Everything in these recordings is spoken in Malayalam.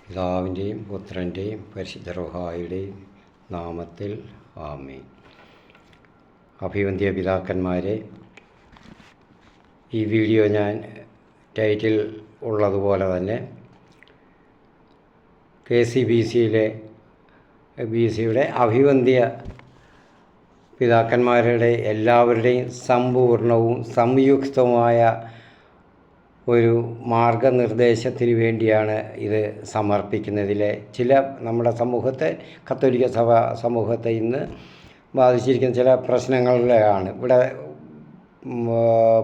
പിതാവിൻ്റെയും പുത്രൻ്റെയും പരിശുദ്ധ റൂഹായുടെയും നാമത്തിൽ ആമേൻ. അഭിവന്ദ്യ പിതാക്കന്മാരെ, ഈ വീഡിയോ ഞാൻ ടൈറ്റിൽ ഉള്ളതുപോലെ തന്നെ KCBCയുടെ അഭിവന്ദ്യ പിതാക്കന്മാരുടെ എല്ലാവരുടെയും സമ്പൂർണവും സംയുക്തമായ ഒരു മാർഗനിർദ്ദേശത്തിന് വേണ്ടിയാണ് ഇത് സമർപ്പിക്കുന്നതിലെ ചില നമ്മുടെ സമൂഹത്തെ, കത്തോലിക്ക സഭ സമൂഹത്തെ ഇന്ന് ബാധിച്ചിരിക്കുന്ന ചില പ്രശ്നങ്ങളിലാണ്. ഇവിടെ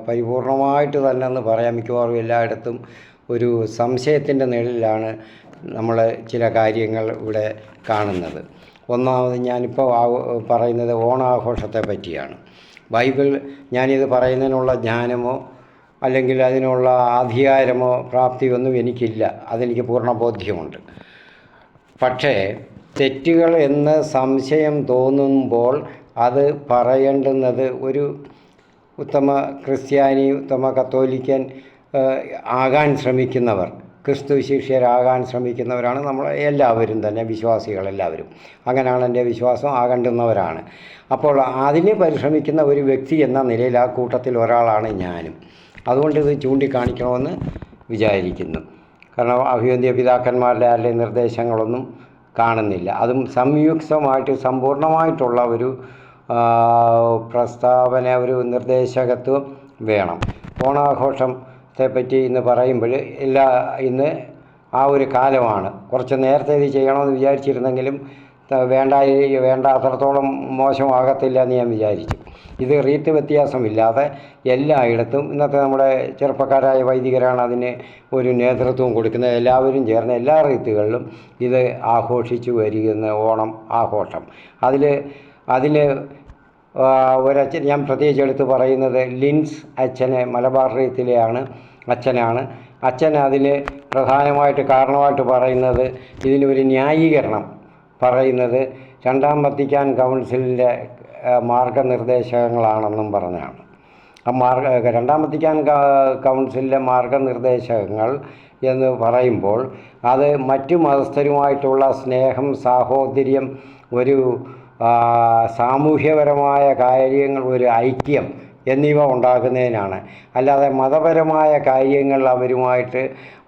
പരിപൂർണമായിട്ട് തന്നെ എന്ന് പറയാം, മിക്കവാറും എല്ലായിടത്തും ഒരു സംശയത്തിൻ്റെ നിഴലിലാണ് നമ്മൾ ചില കാര്യങ്ങൾ ഇവിടെ കാണുന്നത്. ഒന്നാമത് ഞാനിപ്പോൾ പറയുന്നത് ഓണാഘോഷത്തെ പറ്റിയാണ്. ബൈബിൾ ഞാനിത് പറയുന്നതിനുള്ള ജ്ഞാനമോ അല്ലെങ്കിൽ അതിനുള്ള അധികാരമോ പ്രാപ്തിയൊന്നും എനിക്കില്ല, അതെനിക്ക് പൂർണ്ണ ബോധ്യമുണ്ട്. പക്ഷേ തെറ്റുകൾ എന്ന് സംശയം തോന്നുമ്പോൾ അത് പറയേണ്ടുന്നത് ഒരു ഉത്തമ ക്രിസ്ത്യാനി, ഉത്തമ കത്തോലിക്കൻ ആകാൻ ശ്രമിക്കുന്നവർ, ക്രിസ്തു ശിഷ്യരാകാൻ ശ്രമിക്കുന്നവരാണ് നമ്മൾ എല്ലാവരും തന്നെ, വിശ്വാസികളെല്ലാവരും. അങ്ങനെയാണ് എൻ്റെ വിശ്വാസം, ആകേണ്ടുന്നവരാണ്. അപ്പോൾ അതിന് പരിശ്രമിക്കുന്ന ഒരു വ്യക്തി എന്ന നിലയിൽ ആ കൂട്ടത്തിൽ ഒരാളാണ് ഞാനും. അതുകൊണ്ട് ഇത് ചൂണ്ടിക്കാണിക്കണമെന്ന് വിചാരിക്കുന്നു. കാരണം അഭിവന്ദ്യ പിതാക്കന്മാരുടെ ആരുടെയും നിർദ്ദേശങ്ങളൊന്നും കാണുന്നില്ല. അതും സംയുക്തമായിട്ട് സമ്പൂർണ്ണമായിട്ടുള്ള ഒരു പ്രസ്താവന, ഒരു നിർദ്ദേശകത്വം വേണം. ഓണാഘോഷത്തെപ്പറ്റി ഇന്ന് പറയുമ്പോൾ ഇന്ന് ആ ഒരു കാലമാണ്. കുറച്ച് നേരത്തെ ഇത് ചെയ്യണമെന്ന് വിചാരിച്ചിരുന്നെങ്കിലും വേണ്ട അത്രത്തോളം മോശമാകത്തില്ല എന്ന് ഞാൻ വിചാരിച്ചു. ഇത് റീത്ത് വ്യത്യാസമില്ലാതെ എല്ലായിടത്തും ഇന്നത്തെ നമ്മുടെ ചെറുപ്പക്കാരായ വൈദികരാണ് അതിന് ഒരു നേതൃത്വം കൊടുക്കുന്നത്. എല്ലാവരും ചേർന്ന് എല്ലാ റീത്തുകളിലും ഇത് ആഘോഷിച്ചു വരികയെന്ന് ഓണം ആഘോഷം. അതിൽ ഒരച്ഛൻ ഞാൻ പ്രത്യേകിച്ച് എടുത്ത് പറയുന്നത് ലിൻസ് അച്ഛനെ, മലബാർ റീത്തിലെ അച്ഛനാണ്. അച്ഛൻ അതിൽ പ്രധാനമായിട്ട് കാരണമായിട്ട് പറയുന്നത്, ഇതിനൊരു ന്യായീകരണം പറയുന്നത് രണ്ടാം വത്തിക്കാൻ കൗൺസിലിൻ്റെ മാർഗനിർദ്ദേശങ്ങളാണെന്നും പറഞ്ഞാണ്. രണ്ടാം വത്തിക്കാൻ കൗൺസിലിലെ മാർഗനിർദ്ദേശങ്ങൾ എന്ന് പറയുമ്പോൾ അത് മറ്റു മതസ്ഥരുമായിട്ടുള്ള സ്നേഹം, സാഹോദര്യം, ഒരു സാമൂഹ്യപരമായ കാര്യങ്ങൾ, ഒരു ഐക്യം എന്നിവ ഉണ്ടാക്കുന്നതിനാണ്. അല്ലാതെ മതപരമായ കാര്യങ്ങൾ അവരുമായിട്ട്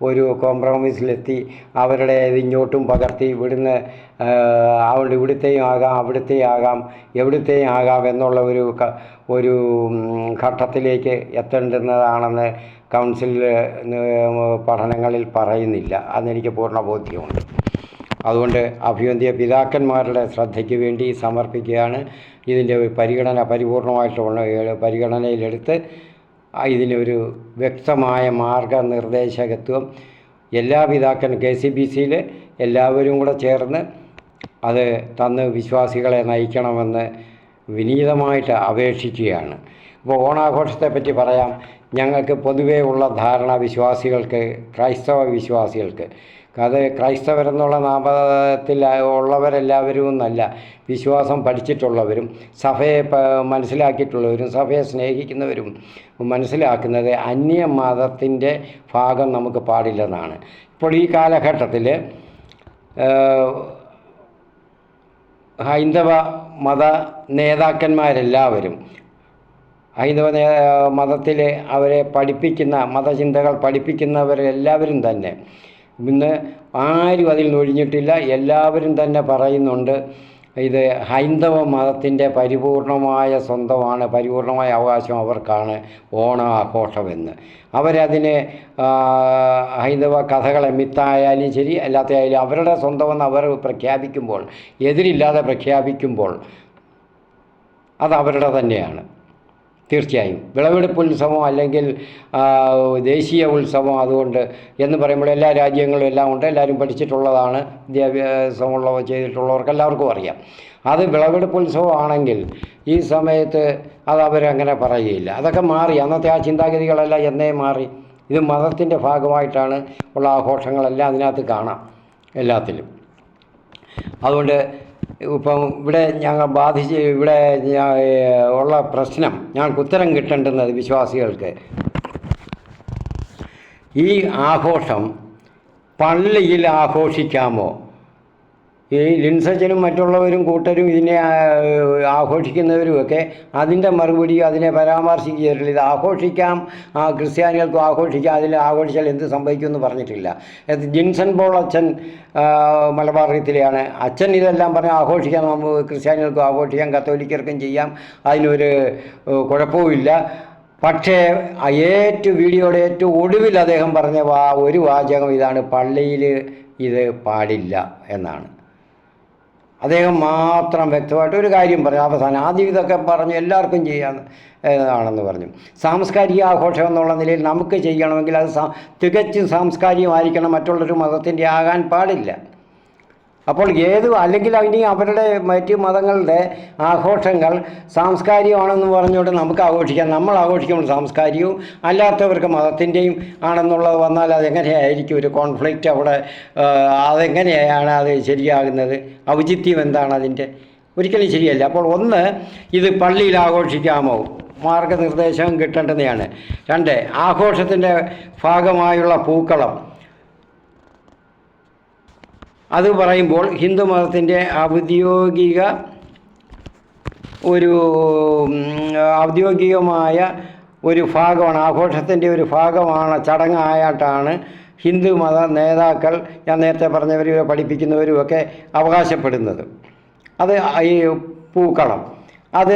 ഒരു കോംപ്രമൈസിലെത്തി അവരുടെ ഇങ്ങോട്ടും പകർത്തി ഇവിടുന്ന് അതുകൊണ്ട് ഇവിടുത്തെയും ആകാം, അവിടുത്തെയും ആകാം, എവിടുത്തെയും ആകാം എന്നുള്ള ഒരു ഘട്ടത്തിലേക്ക് എത്തേണ്ടുന്നതാണെന്ന് കൗൺസിൽ പഠനങ്ങളിൽ പറയുന്നില്ല. അതെനിക്ക് പൂർണ്ണ ബോധ്യമുണ്ട്. അതുകൊണ്ട് അഭിവന്ദ്യ പിതാക്കന്മാരുടെ ശ്രദ്ധയ്ക്ക് വേണ്ടി സമർപ്പിക്കുകയാണ്. ഇതിൻ്റെ പരിപൂർണമായിട്ടുള്ള പരിഗണനയിലെടുത്ത് ഇതിനൊരു വ്യക്തമായ മാർഗനിർദ്ദേശകത്വം എല്ലാ KCBCയിൽ എല്ലാവരും കൂടെ ചേർന്ന് അത് തന്ന് വിശ്വാസികളെ നയിക്കണമെന്ന് വിനീതമായിട്ട് അപേക്ഷിക്കുകയാണ്. ഇപ്പോൾ ഓണാഘോഷത്തെപ്പറ്റി പറയാം. ഞങ്ങൾക്ക് പൊതുവേ ഉള്ള ധാരണ, ക്രൈസ്തവ വിശ്വാസികൾക്ക്, അത് ക്രൈസ്തവരെന്നുള്ള നാമത്തിൽ ഉള്ളവരെല്ലാവരും എന്നല്ല, വിശ്വാസം പഠിച്ചിട്ടുള്ളവരും സഭയെ മനസ്സിലാക്കിയിട്ടുള്ളവരും സഭയെ സ്നേഹിക്കുന്നവരും മനസ്സിലാക്കുന്നത് അന്യമതത്തിൻ്റെ ഭാഗം നമുക്ക് പാടില്ലെന്നാണ്. ഇപ്പോൾ ഈ കാലഘട്ടത്തിൽ ഹൈന്ദവ മത നേതാക്കന്മാരെല്ലാവരും, ഹൈന്ദവ മതത്തിൽ അവരെ പഠിപ്പിക്കുന്ന മതചിന്തകൾ പഠിപ്പിക്കുന്നവരെല്ലാവരും തന്നെ ഇന്ന് ആരും അതിൽ ഒഴിഞ്ഞിട്ടില്ല. എല്ലാവരും തന്നെ പറയുന്നുണ്ട് ഇത് ഹൈന്ദവ മതത്തിൻ്റെ പരിപൂർണമായ സ്വന്തമാണ്, പരിപൂർണമായ അവകാശം അവർക്കാണ് ഓണാഘോഷമെന്ന്. അവരതിനെ ഹൈന്ദവ കഥകളെ, മിത്തായാലും ശരി അല്ലാത്തയായാലും അവരുടെ സ്വന്തമെന്ന് അവർ പ്രഖ്യാപിക്കുമ്പോൾ, എതിരില്ലാതെ പ്രഖ്യാപിക്കുമ്പോൾ അത് അവരുടെ തന്നെയാണ്. തീർച്ചയായും വിളവെടുപ്പ് ഉത്സവം അല്ലെങ്കിൽ ദേശീയ ഉത്സവം അതുകൊണ്ട് എന്ന് പറയുമ്പോൾ എല്ലാ രാജ്യങ്ങളും എല്ലാം ഉണ്ട്, എല്ലാവരും പഠിച്ചിട്ടുള്ളതാണ്, വിദ്യാഭ്യാസമുള്ളവ ചെയ്തിട്ടുള്ളവർക്ക് എല്ലാവർക്കും അറിയാം. അത് വിളവെടുപ്പ് ഉത്സവമാണെങ്കിൽ ഈ സമയത്ത് അത് അവരങ്ങനെ പറയുകയില്ല. അതൊക്കെ മാറി, അന്നത്തെ ആ ചിന്താഗതികളെല്ലാം എന്നേ മാറി. ഇത് മതത്തിൻ്റെ ഭാഗമായിട്ടാണ് ഉള്ള ആഘോഷങ്ങളെല്ലാം അതിനകത്ത് കാണാം, എല്ലാത്തിലും. അതുകൊണ്ട് ഇപ്പം ഇവിടെ ഉള്ള പ്രശ്നം, ഞങ്ങൾക്ക് ഉത്തരം കിട്ടേണ്ടുന്നത് വിശ്വാസികൾക്ക്, ഈ ആഘോഷം പള്ളിയിൽ ആഘോഷിക്കാമോ? ഈ ലിൻസച്ചനും മറ്റുള്ളവരും കൂട്ടരും ഇതിനെ ആഘോഷിക്കുന്നവരുമൊക്കെ അതിൻ്റെ മറുപടി അതിനെ പരാമർശിക്കുകയില്ല. ഇത് ആഘോഷിക്കാം, ക്രിസ്ത്യാനികൾക്കും ആഘോഷിക്കാം, അതിൽ ആഘോഷിച്ചാൽ എന്ത് സംഭവിക്കുമെന്ന് പറഞ്ഞിട്ടില്ല. ജിൻസൺ പോൾ അച്ഛൻ മലബാർ റീത്തിലെയാണ്. അച്ഛൻ ഇതെല്ലാം പറഞ്ഞ് ആഘോഷിക്കാം, ക്രിസ്ത്യാനികൾക്കും ആഘോഷിക്കാം, കത്തോലിക്കർക്കും ചെയ്യാം, അതിനൊരു കുഴപ്പവുമില്ല. പക്ഷേ വീഡിയോയുടെ ഏറ്റവും ഒടുവിൽ അദ്ദേഹം പറഞ്ഞ ഒരു വാചകം ഇതാണ്: പള്ളിയിൽ ഇത് പാടില്ല എന്നാണ്. അദ്ദേഹം മാത്രം വ്യക്തമായിട്ട് ഒരു കാര്യം പറഞ്ഞു അവസാനം. ആദ്യം ഇതൊക്കെ പറഞ്ഞു എല്ലാവർക്കും ചെയ്യാമെന്ന് പറഞ്ഞു. സാംസ്കാരിക ആഘോഷം എന്നുള്ള നിലയിൽ നമുക്ക് ചെയ്യണമെങ്കിൽ അത് തികച്ചും സാംസ്കാരികമായിരിക്കണം, മറ്റുള്ളൊരു മതത്തിൻ്റെ ആകാൻ പാടില്ല. അപ്പോൾ അല്ലെങ്കിൽ ഇനി അവരുടെ മറ്റ് മതങ്ങളുടെ ആഘോഷങ്ങൾ സാംസ്കാരികമാണെന്ന് പറഞ്ഞുകൊണ്ട് നമുക്ക് ആഘോഷിക്കാം. നമ്മൾ ആഘോഷിക്കുമ്പോൾ സാംസ്കാരികവും അല്ലാത്തവർക്ക് മതത്തിൻ്റെയും ആണെന്നുള്ളത് വന്നാൽ അതെങ്ങനെയായിരിക്കും ഒരു കോൺഫ്ലിക്റ്റ് അവിടെ? അതെങ്ങനെയാണ് അത് ശരിയാകുന്നത്? ഔചിത്യം എന്താണ് അതിൻ്റെ? ഒരിക്കലും ശരിയല്ല. അപ്പോൾ ഇത് പള്ളിയിൽ ആഘോഷിക്കാമോ? മാർഗനിർദ്ദേശം കിട്ടേണ്ടതാണ്. 2, ആഘോഷത്തിൻ്റെ ഭാഗമായുള്ള പൂക്കളം. അത് പറയുമ്പോൾ ഹിന്ദു മതത്തിൻ്റെ ഔദ്യോഗികമായ ഒരു ഭാഗമാണ്, ആഘോഷത്തിൻ്റെ ഒരു ഭാഗമാണ്, ചടങ്ങായിട്ടാണ് ഹിന്ദു മത നേതാക്കൾ, ഞാൻ നേരത്തെ പറഞ്ഞവരും പഠിപ്പിക്കുന്നവരുമൊക്കെ അവകാശപ്പെടുന്നത്. അത് ഈ പൂക്കളം, അത്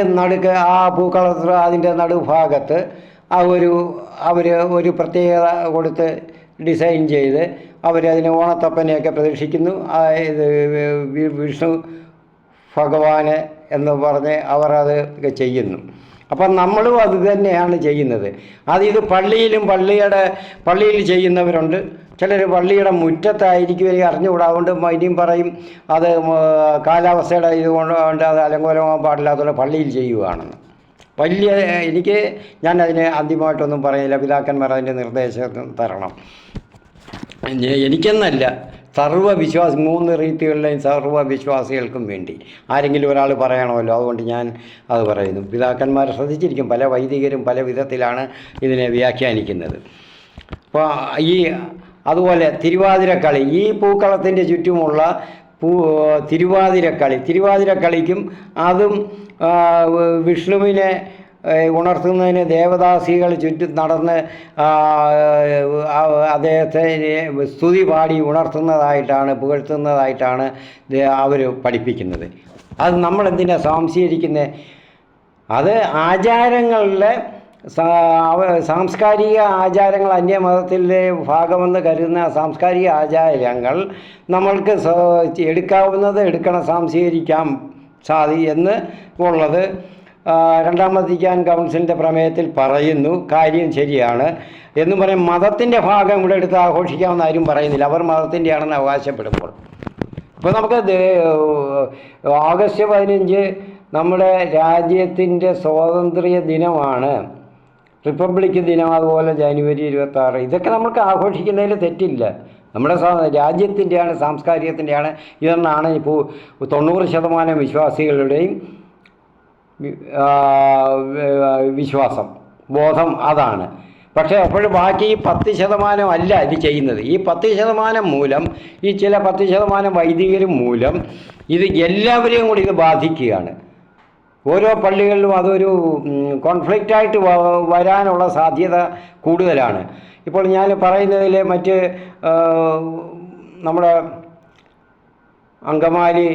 പൂക്കളത്തിൽ അതിൻ്റെ നടുഭാഗത്ത് അവർ ഒരു പ്രത്യേകത കൊടുത്ത് ഡിസൈൻ ചെയ്ത് അവരതിന് ഓണത്തപ്പനെയൊക്കെ പ്രതീക്ഷിക്കുന്നു. വിഷ്ണു ഭഗവാന് എന്ന് പറഞ്ഞ് അവർ ചെയ്യുന്നു. അപ്പം നമ്മളും അത് തന്നെയാണ് ചെയ്യുന്നത്. ഇത് പള്ളിയിൽ ചെയ്യുന്നവരുണ്ട്. ചിലർ പള്ളിയുടെ മുറ്റത്തായിരിക്കും, അറിഞ്ഞുകൂടാ. അതുകൊണ്ട് ഇനിയും പറയും അത് കാലാവസ്ഥയുടെ ഇതുകൊണ്ട് അത് അലങ്കോലമാകാൻ പാടില്ലാത്തതുകൊണ്ട് പള്ളിയിൽ ചെയ്യുകയാണെന്ന്. ഞാൻ അതിനെ അന്തിമമായിട്ടൊന്നും പറയുന്നില്ല. പിതാക്കന്മാർ അതിൻ്റെ നിർദ്ദേശം തരണം. എനിക്കെന്നല്ല, 3 റീത്തികളിലെയും സർവ്വവിശ്വാസികൾക്കും വേണ്ടി ആരെങ്കിലും ഒരാൾ പറയണമല്ലോ. അതുകൊണ്ട് ഞാൻ അത് പറയുന്നു. പിതാക്കന്മാർ ശ്രദ്ധിച്ചിരിക്കും, പല വൈദികരും പല വിധത്തിലാണ് ഇതിനെ വ്യാഖ്യാനിക്കുന്നത്. അപ്പോൾ അതുപോലെ തിരുവാതിരക്കളി, ഈ പൂക്കളത്തിൻ്റെ ചുറ്റുമുള്ള തിരുവാതിരക്കളിക്കും അതും വിഷ്ണുവിനെ ഉണർത്തുന്നതിന് ദേവദാസികൾ ചുറ്റും നടന്ന് അദ്ദേഹത്തെ സ്തുതി പാടി പുകഴ്ത്തുന്നതായിട്ടാണ് അവർ പഠിപ്പിക്കുന്നത്. അത് നമ്മളെന്തിനാണ് സംശയിക്കുന്നത്? അത് ആചാരങ്ങളിലെ സാംസ്കാരിക ആചാരങ്ങൾ, അന്യമതത്തിലെ ഭാഗമെന്ന് കരുതുന്ന സാംസ്കാരിക ആചാരങ്ങൾ നമ്മൾക്ക് എടുക്കണം, സംശീകരിക്കാം എന്ന് ഉള്ളത് രണ്ടാം വത്തിക്കാൻ കൗൺസിലിൻ്റെ പ്രമേയത്തിൽ പറയുന്നു. കാര്യം ശരിയാണ് എന്നും പറയും. മതത്തിൻ്റെ ഭാഗം ഇവിടെ എടുത്ത് ആഘോഷിക്കാമെന്ന് ആരും പറയുന്നില്ല. അവർ മതത്തിൻ്റെ ആണെന്ന് അവകാശപ്പെടുമ്പോൾ. ഇപ്പോൾ നമുക്ക് ഓഗസ്റ്റ് 15 നമ്മുടെ രാജ്യത്തിൻ്റെ സ്വാതന്ത്ര്യ ദിനമാണ്, റിപ്പബ്ലിക് ദിനം. അതുപോലെ ജനുവരി 26, ഇതൊക്കെ നമുക്ക് ആഘോഷിക്കുന്നതിൽ തെറ്റില്ല. നമ്മുടെ രാജ്യത്തിൻ്റെയാണ്, സാംസ്കാരികത്തിൻ്റെയാണ് ഇതെന്നാണ് ഇപ്പോൾ 90% വിശ്വാസികളുടെയും വിശ്വാസം, ബോധം അതാണ്. പക്ഷേ അപ്പോഴും ബാക്കി 10% അല്ല ഇത് ചെയ്യുന്നത്. ഈ 10% മൂലം, ഈ ചില 10% വൈദികരും മൂലം ഇത് എല്ലാവരെയും കൂടി ഇത് ബാധിക്കുകയാണ്. ഓരോ പള്ളികളിലും അതൊരു കോൺഫ്ലിക്റ്റായിട്ട് വരാനുള്ള സാധ്യത കൂടുതലാണ്. ഇപ്പോൾ ഞാൻ പറയുന്നതിൽ നമ്മുടെ അങ്കമാലി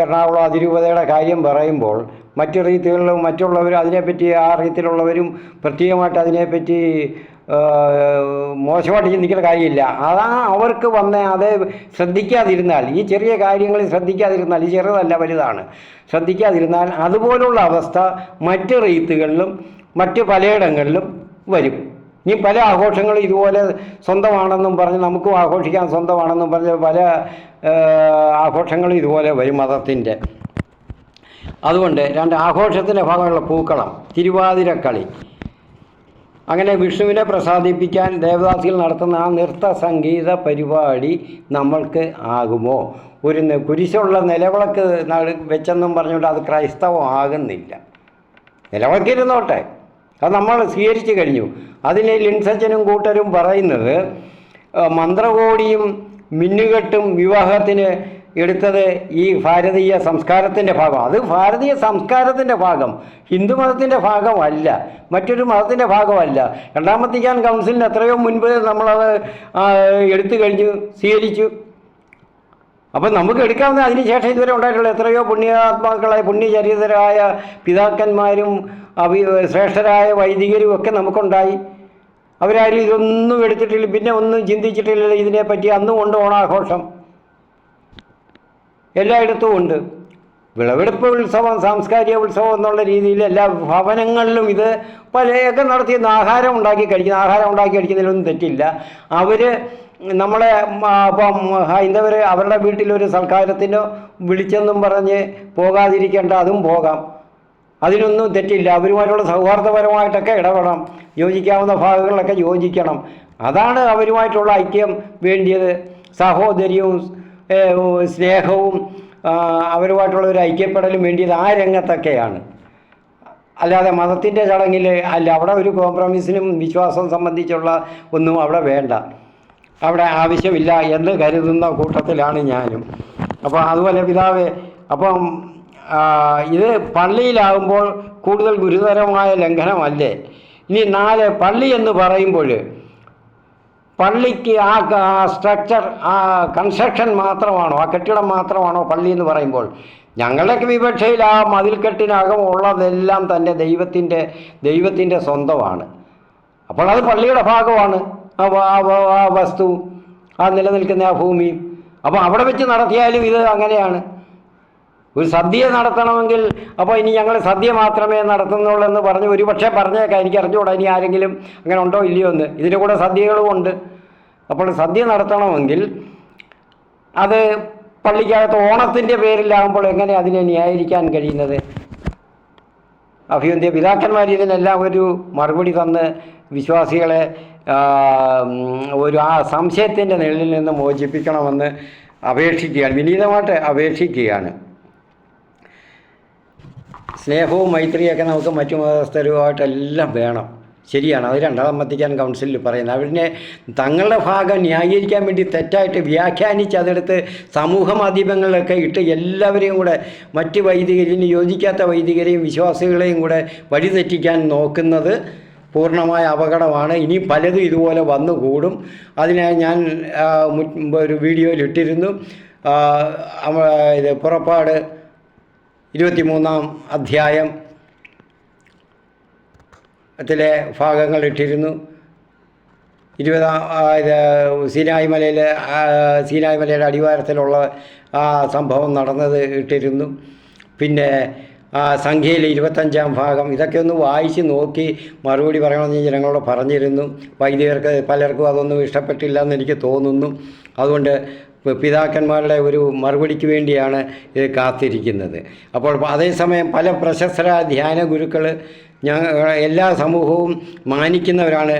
എറണാകുളം അതിരൂപതയുടെ കാര്യം പറയുമ്പോൾ മറ്റു റീത്തികളിലും മറ്റുള്ളവരും അതിനെപ്പറ്റി, ആ റീത്തിലുള്ളവരും പ്രത്യേകമായിട്ട് അതിനെപ്പറ്റി മോശമായിട്ട് ചിന്തിക്കുന്ന കാര്യമില്ല. അവർക്ക് അതേ ശ്രദ്ധിക്കാതിരുന്നാൽ, ഈ ചെറിയ കാര്യങ്ങളിൽ ശ്രദ്ധിക്കാതിരുന്നാൽ, ഈ ചെറുതല്ല വലുതാണ്, ശ്രദ്ധിക്കാതിരുന്നാൽ അതുപോലുള്ള അവസ്ഥ മറ്റ് റീത്തുകളിലും മറ്റ് പലയിടങ്ങളിലും വരും. ഇനി പല ആഘോഷങ്ങളും ഇതുപോലെ സ്വന്തമാണെന്നും പറഞ്ഞ് നമുക്കും ആഘോഷിക്കാൻ സ്വന്തമാണെന്നും പറഞ്ഞ് പല ആഘോഷങ്ങളും ഇതുപോലെ വരും മതത്തിൻ്റെ. അതുകൊണ്ട് ആഘോഷത്തിൻ്റെ ഭാഗമുള്ള പൂക്കളം, തിരുവാതിരക്കളി, അങ്ങനെ വിഷ്ണുവിനെ പ്രസാദിപ്പിക്കാൻ ദേവദാസികൾ നടത്തുന്ന ആ നൃത്ത സംഗീത പരിപാടി നമ്മൾക്ക് ആകുമോ? ഒരു കുരിശുള്ള നിലവിളക്ക് വെച്ചെന്നും പറഞ്ഞുകൊണ്ട് അത് ക്രൈസ്തവമാകുന്നില്ല. നിലവിളക്കിരുന്നോട്ടെ, അത് നമ്മൾ സ്വീകരിച്ചു കഴിഞ്ഞു. അതിന് ലിൻസച്ചനും കൂട്ടരും പറയുന്നത് മന്ത്രകോടിയും മിന്നുകെട്ടും വിവാഹത്തിന് എടുത്തത് ഈ ഭാരതീയ സംസ്കാരത്തിൻ്റെ ഭാഗം. അത് ഭാരതീയ സംസ്കാരത്തിൻ്റെ ഭാഗം, ഹിന്ദു മതത്തിൻ്റെ ഭാഗമല്ല, മറ്റൊരു മതത്തിൻ്റെ ഭാഗമല്ല. രണ്ടാം വത്തിക്കാൻ കൗൺസിലിന് എത്രയോ മുൻപ് നമ്മളത് എടുത്തു കഴിഞ്ഞു, സ്വീകരിച്ചു. അപ്പം നമുക്ക് എടുക്കാവുന്ന അതിനുശേഷം ഇതുവരെ ഉണ്ടായിട്ടുള്ള എത്രയോ പുണ്യാത്മാക്കളായ പുണ്യചരിതരായ പിതാക്കന്മാരും ശ്രേഷ്ഠരായ വൈദികരും ഒക്കെ നമുക്കുണ്ടായി. അവരാരും ഇതൊന്നും എടുത്തിട്ടില്ല, പിന്നെ ഒന്നും ചിന്തിച്ചിട്ടില്ല ഇതിനെപ്പറ്റി. അന്നും ഉണ്ട് ഓണാഘോഷം, എല്ലായിടത്തും ഉണ്ട്. വിളവെടുപ്പ് ഉത്സവം, സാംസ്കാരിക ഉത്സവം എന്നുള്ള രീതിയിൽ എല്ലാ ഭവനങ്ങളിലും ഇത് പലയൊക്കെ നടത്തിയെന്ന് ആഹാരം ഉണ്ടാക്കി കഴിക്കുന്നതിലൊന്നും തെറ്റില്ല. അവർ നമ്മളെ ഇപ്പം ഹൈന്ദവർ അവരുടെ വീട്ടിലൊരു സൽക്കാരത്തിനോ വിളിച്ചെന്നും പറഞ്ഞ് പോകാതിരിക്കേണ്ട, അതും പോകാം, അതിനൊന്നും തെറ്റില്ല. അവരുമായിട്ടുള്ള സൗഹാർദ്ദപരമായിട്ടൊക്കെ ഇടപെടണം, യോജിക്കാവുന്ന ഭാഗങ്ങളിലൊക്കെ യോജിക്കണം. അതാണ് അവരുമായിട്ടുള്ള ഐക്യം വേണ്ടിയത്, സഹോദര്യവും സ്നേഹവും അവരുമായിട്ടുള്ള ഒരു ഐക്യപ്പെടലും വേണ്ടിയത് ആ രംഗത്തൊക്കെയാണ്. അല്ലാതെ മതത്തിൻ്റെ ചടങ്ങിൽ അല്ല. അവിടെ ഒരു കോംപ്രമൈസിനും വിശ്വാസം സംബന്ധിച്ചുള്ള ഒന്നും അവിടെ വേണ്ട, അവിടെ ആവശ്യമില്ല എന്ന് കരുതുന്ന കൂട്ടത്തിലാണ് ഞാനും. അപ്പോൾ അതുപോലെ പിതാവേ, അപ്പം ഇത് പള്ളിയിലാകുമ്പോൾ കൂടുതൽ ഗുരുതരമായ ലംഘനമല്ലേ? ഇനി 4 പള്ളി എന്ന് പറയുമ്പോൾ പള്ളിക്ക് ആ സ്ട്രക്ചർ, ആ കൺസ്ട്രക്ഷൻ മാത്രമാണോ, ആ കെട്ടിടം മാത്രമാണോ പള്ളി എന്ന് പറയുമ്പോൾ? ഞങ്ങളുടെയൊക്കെ വിവക്ഷയിൽ ആ മതിൽക്കെട്ടിനകം ഉള്ളതെല്ലാം തന്നെ ദൈവത്തിൻ്റെ സ്വന്തമാണ്. അപ്പോൾ അത് പള്ളിയുടെ ഭാഗമാണ്. ആ വസ്തു, ആ നിലനിൽക്കുന്ന ആ ഭൂമി. അപ്പോൾ അവിടെ വെച്ച് നടത്തിയാലും ഇത് അങ്ങനെയാണ്. ഒരു സദ്യ നടത്തണമെങ്കിൽ അപ്പോൾ ഇനി ഞങ്ങൾ സദ്യ മാത്രമേ നടത്തുന്നുള്ളൂ എന്ന് പറഞ്ഞ് ഒരുപക്ഷെ പറഞ്ഞേക്കാം, എനിക്ക് അറിഞ്ഞുകൂടാ ഇനി ആരെങ്കിലും അങ്ങനെ ഉണ്ടോ ഇല്ലയോ എന്ന്. ഇതിൻ്റെ കൂടെ സദ്യകളും ഉണ്ട്. അപ്പോൾ സദ്യ നടത്തണമെങ്കിൽ അത് പള്ളിക്കകത്ത് ഓണത്തിൻ്റെ പേരിലാകുമ്പോൾ എങ്ങനെ അതിനെ ന്യായീകരിക്കാൻ കഴിയുന്നത്? അഭിവന്ധ്യ പിതാക്കന്മാർ ഇതിനെല്ലാം ഒരു മറുപടി തന്ന് വിശ്വാസികളെ ഒരു ആ സംശയത്തിൻ്റെ നിഴലിൽ നിന്ന് മോചിപ്പിക്കണമെന്ന് അപേക്ഷിക്കുകയാണ്, വിനീതമായിട്ട് അപേക്ഷിക്കുകയാണ്. സ്നേഹവും മൈത്രിയൊക്കെ നമുക്ക് മറ്റു മതസ്ഥരുമായിട്ടെല്ലാം വേണം, ശരിയാണ്. അത് രണ്ടാം വത്തിക്കാൻ കൗൺസിലിൽ പറയുന്നത്. അവരിനെ തങ്ങളുടെ ഭാഗം ന്യായീകരിക്കാൻ വേണ്ടി തെറ്റായിട്ട് വ്യാഖ്യാനിച്ച് അതെടുത്ത് സമൂഹ മാധ്യമങ്ങളിലൊക്കെ ഇട്ട് എല്ലാവരെയും കൂടെ, മറ്റ് വൈദികരെയും യോജിക്കാത്ത വൈദികരെയും വിശ്വാസികളെയും കൂടെ വഴിതെറ്റിക്കാൻ നോക്കുന്നത് പൂർണ്ണമായ അപകടമാണ്. ഇനി പലതും ഇതുപോലെ വന്നുകൂടും. അതിനായി ഞാൻ ഒരു വീഡിയോയിൽ ഇട്ടിരുന്നു. ഇത് പുറപ്പാട് 23-ാം അധ്യായം ത്തിലെ ഭാഗങ്ങൾ ഇട്ടിരുന്നു. 20 സീനായ് മലയുടെ അടിവാരത്തിലുള്ള ആ സംഭവം നടന്നത് ഇട്ടിരുന്നു. പിന്നെ സംഖ്യയിലെ 25-ാം ഭാഗം, ഇതൊക്കെ ഒന്ന് വായിച്ച് നോക്കി മറുപടി പറയണമെന്ന് ജനങ്ങളോട് പറഞ്ഞിരുന്നു. വൈദികർക്ക് പലർക്കും അതൊന്നും ഇഷ്ടപ്പെട്ടില്ല എന്ന് എനിക്ക് തോന്നുന്നു. അതുകൊണ്ട് പിതാക്കന്മാരുടെ ഒരു മറുപടിക്ക് വേണ്ടിയാണ് ഇത് കാത്തിരിക്കുന്നത്. അപ്പോൾ അതേസമയം പല പ്രശസ്തരായ ധ്യാന ഗുരുക്കൾ എല്ലാ സമൂഹവും മാനിക്കുന്നവരാണ്.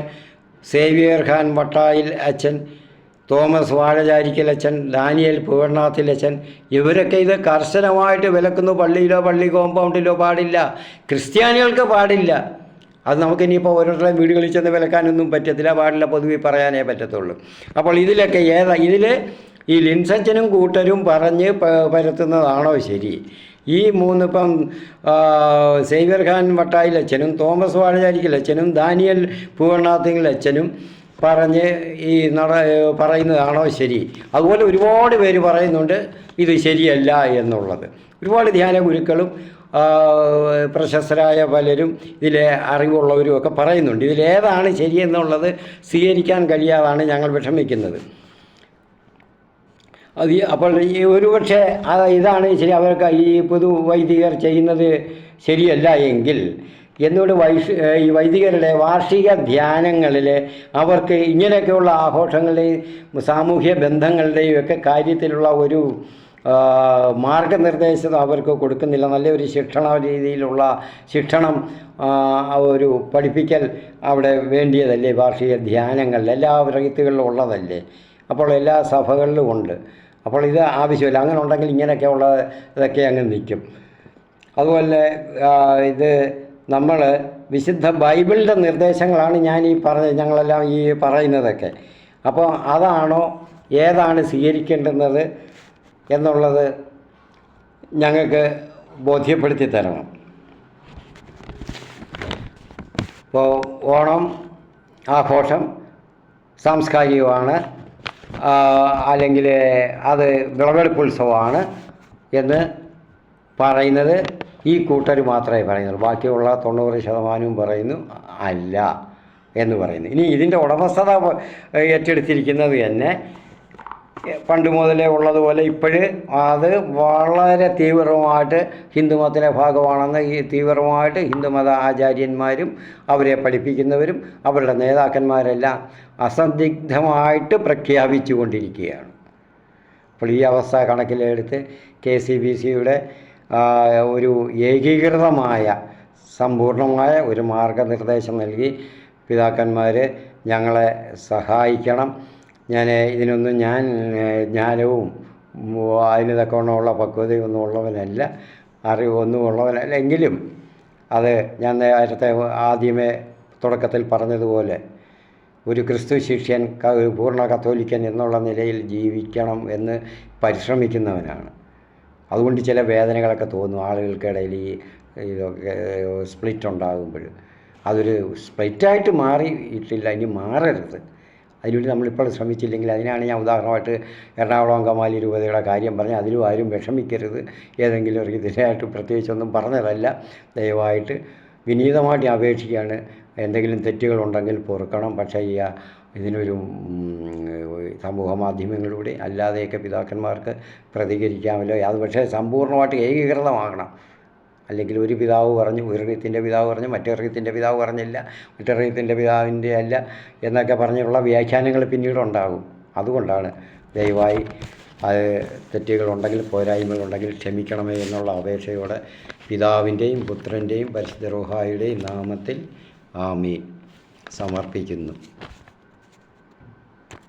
സേവ്യർ ഖാൻ വട്ടായിൽ അച്ഛൻ, തോമസ് വാഴചാരിക്കൽ അച്ഛൻ, ദാനിയേൽ പൂവണ്ണാത്തിൽ അച്ഛൻ, ഇവരൊക്കെ ഇത് കർശനമായിട്ട് വിലക്കുന്നു. പള്ളിയിലോ പള്ളി കോമ്പൗണ്ടിലോ പാടില്ല, ക്രിസ്ത്യാനികൾക്ക് പാടില്ല. അത് നമുക്കിനിയിപ്പോൾ ഓരോരുത്തരുടെയും വീടുകളിൽ ചെന്ന് വിലക്കാനൊന്നും പറ്റത്തില്ല, പാടില്ല, പൊതുവെ പറയാനേ പറ്റത്തുള്ളൂ. അപ്പോൾ ഇതിലൊക്കെ ഇതിൽ ഈ ലിൻസച്ചനും കൂട്ടരും പറഞ്ഞ് പരത്തുന്നതാണോ ശരി? ഈ 3 ഇപ്പം സേവ്യർ ഖാൻ വട്ടായിൽ അച്ഛനും തോമസ് വാഴചാരിക്കൽ അച്ഛനും ദാനിയൽ പൂവണ്ണാത്തിൽ അച്ഛനും പറഞ്ഞ് പറയുന്നതാണോ ശരി? അതുപോലെ ഒരുപാട് പേര് പറയുന്നുണ്ട് ഇത് ശരിയല്ല എന്നുള്ളത്. ഒരുപാട് ധ്യാന ഗുരുക്കളും പ്രശസ്തരായ പലരും ഇതിലെ അറിവുള്ളവരും ഒക്കെ പറയുന്നുണ്ട്. ഇതിലേതാണ് ശരിയെന്നുള്ളത് സ്വീകരിക്കാൻ കഴിയാതാണ് ഞങ്ങൾ വിഷമിക്കുന്നത്. അപ്പോൾ ഈ ഒരുപക്ഷെ ഇതാണ് ശരി, അവർക്ക് ഈ വൈദികർ ചെയ്യുന്നത് ശരിയല്ല എങ്കിൽ എന്നോട് ഈ വൈദികരുടെ വാർഷിക ധ്യാനങ്ങളിൽ അവർക്ക് ഇങ്ങനെയൊക്കെയുള്ള ആഘോഷങ്ങളുടെയും സാമൂഹ്യ ബന്ധങ്ങളുടെയും ഒക്കെ കാര്യത്തിലുള്ള ഒരു മാർഗനിർദ്ദേശം അവർക്ക് കൊടുക്കുന്നില്ല. നല്ലൊരു രീതിയിലുള്ള ശിക്ഷണം, ഒരു പഠിപ്പിക്കൽ അവിടെ വേണ്ടിയതല്ലേ? വാർഷിക ധ്യാനങ്ങളിൽ എല്ലാ റീത്തുകളിലും ഉള്ളതല്ലേ? അപ്പോൾ എല്ലാ സഭകളിലും ഉണ്ട്. അപ്പോൾ ഇത് ആവശ്യമില്ല. അങ്ങനെ ഉണ്ടെങ്കിൽ ഇങ്ങനെയൊക്കെയുള്ള ഇതൊക്കെ അങ്ങ് നിൽക്കും. അതുപോലെ ഇത് നമ്മൾ വിശുദ്ധ ബൈബിളിൻ്റെ നിർദ്ദേശങ്ങളാണ് ഞങ്ങളെല്ലാം ഈ പറയുന്നതൊക്കെ. അപ്പോൾ അതാണോ ഏതാണ് സ്വീകരിക്കേണ്ടുന്നത് എന്നുള്ളത് ഞങ്ങൾക്ക് ബോധ്യപ്പെടുത്തി തരണം. ഇപ്പോൾ ഓണം ആഘോഷം സാംസ്കാരികമാണ്, അല്ലെങ്കിൽ അത് വിളവെടുപ്പുത്സവമാണ് എന്ന് പറയുന്നത് ഈ കൂട്ടർ മാത്രമേ പറയുന്നുള്ളൂ. ബാക്കിയുള്ള 90% പറയുന്നു അല്ല എന്ന് പറയുന്നു. ഇനി ഇതിൻ്റെ ഉടമസ്ഥത ഏറ്റെടുത്തിരിക്കുന്നത് തന്നെ പണ്ട് മുതലേ ഉള്ളതുപോലെ ഇപ്പോഴ് അത് വളരെ തീവ്രമായിട്ട് ഹിന്ദുമതത്തിലെ ഭാഗമാണെന്ന് ഈ തീവ്രമായിട്ട് ഹിന്ദുമത ആചാര്യന്മാരും അവരെ പഠിപ്പിക്കുന്നവരും അവരുടെ നേതാക്കന്മാരെല്ലാം അസന്ദിഗ്ധമായിട്ട് പ്രഖ്യാപിച്ചു കൊണ്ടിരിക്കുകയാണ്. അപ്പോൾ ഈ അവസ്ഥ കണക്കിലെടുത്ത് KCBCയുടെ ഒരു ഏകീകൃതമായ സമ്പൂർണമായ ഒരു മാർഗനിർദ്ദേശം നൽകി പിതാക്കന്മാർ ഞങ്ങളെ സഹായിക്കണം. ഇതിനൊന്നും ഞാൻ ജ്ഞാനവും അതിന് തക്കവണ്ണമുള്ള പക്വതയൊന്നും ഉള്ളവനല്ല, അറിവൊന്നും ഉള്ളവനല്ല. എങ്കിലും അത് ഞാൻ നേരത്തെ ആദ്യമേ തുടക്കത്തിൽ പറഞ്ഞതുപോലെ ഒരു ക്രിസ്തു ശിഷ്യൻ പൂർണ്ണ കത്തോലിക്കൻ എന്നുള്ള നിലയിൽ ജീവിക്കണം എന്ന് പരിശ്രമിക്കുന്നവനാണ്. അതുകൊണ്ട് ചില വേദനകളൊക്കെ തോന്നും ആളുകൾക്കിടയിൽ. ഇതൊക്കെ സ്പ്ലിറ്റ് ഉണ്ടാകുമ്പോൾ അതൊരു സ്പ്ലിറ്റായിട്ട് മാറിയിട്ടില്ല, ഇനി മാറരുത്. അതിനുവേണ്ടി നമ്മളിപ്പോൾ ശ്രമിച്ചില്ലെങ്കിൽ അതിനാണ് ഞാൻ ഉദാഹരണമായിട്ട് എറണാകുളം അങ്കമാലി രൂപതയുടെ കാര്യം പറഞ്ഞ് അതിലും ആരും വിഷമിക്കരുത്. ഏതെങ്കിലും ഒരു ഇതിനായിട്ട് പ്രത്യേകിച്ചൊന്നും പറഞ്ഞതല്ല. ദയവായിട്ട് വിനീതമായിട്ട് അപേക്ഷിക്കുകയാണ്. എന്തെങ്കിലും തെറ്റുകളുണ്ടെങ്കിൽ പൊറുക്കണം. പക്ഷേ ഇതിനൊരു സമൂഹ മാധ്യമങ്ങളിലൂടെ അല്ലാതെയൊക്കെ പിതാക്കന്മാർക്ക് പ്രതികരിക്കാമല്ലോ. അത് പക്ഷേ സമ്പൂർണ്ണമായിട്ട് ഏകീകൃതമാകണം. അല്ലെങ്കിൽ ഒരു പിതാവ് പറഞ്ഞു, ഒരിടത്തിൻ്റെ പിതാവ് പറഞ്ഞു, മറ്റൊരിടത്തിൻ്റെ പിതാവ് പറഞ്ഞില്ല, മറ്റൊരിടത്തിൻ്റെ പിതാവിൻ്റെ അല്ല എന്നൊക്കെ പറഞ്ഞുള്ള വ്യാഖ്യാനങ്ങൾ പിന്നീടുണ്ടാകും. അതുകൊണ്ടാണ് ദയവായി അത് തെറ്റുകളുണ്ടെങ്കിൽ പോരായ്മകളുണ്ടെങ്കിൽ ക്ഷമിക്കണമേ എന്നുള്ള അപേക്ഷയോടെ പിതാവിൻ്റെയും പുത്രൻ്റെയും പരിശുദ്ധ റൂഹായുടെയും നാമത്തിൽ ആമീൻ സമർപ്പിക്കുന്നു.